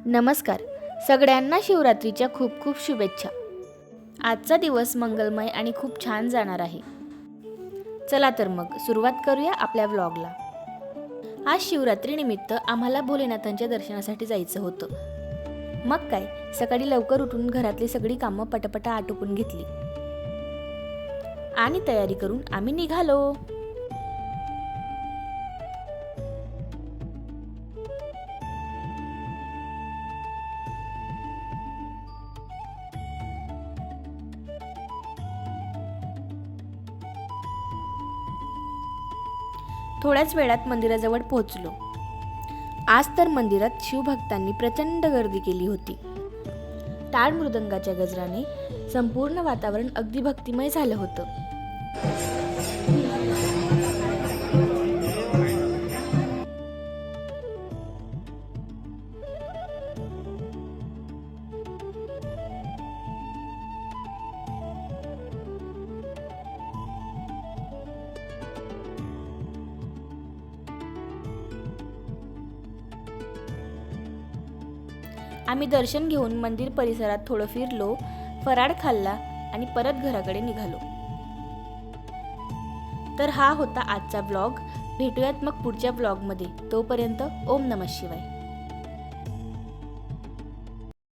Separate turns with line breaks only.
नमस्कार. सगळ्यांना शिवरात्रीच्या खूप खूप शुभेच्छा. आजचा दिवस मंगलमय आणि खूप छान जाणार आहे. चला तर मग सुरुवात करूया आपल्या व्लॉगला. आज शिवरात्रीनिमित्त आम्हाला भोलेनाथांच्या दर्शनासाठी जायचं होतं. मग काय, सकाळी लवकर उठून घरातली सगळी कामं पटापटा आटोपून घेतली आणि तयारी करून आम्ही निघालो. थोड्याच वेळात मंदिराजवळ पोहोचलो. आज तर मंदिरात शिवभक्तांनी प्रचंड गर्दी केली होती. टाळ मृदंगाच्या गजराने संपूर्ण वातावरण अगदी भक्तिमय झालं होतं. आम्ही दर्शन घेऊन मंदिर परिसरात थोडं फिरलो, फराळ खाल्ला आणि परत घराकडे निघालो. तर हा होता आजचा व्लॉग. भेटूयात मग पुढच्या व्लॉगमध्ये. तोपर्यंत ओम नमः शिवाय.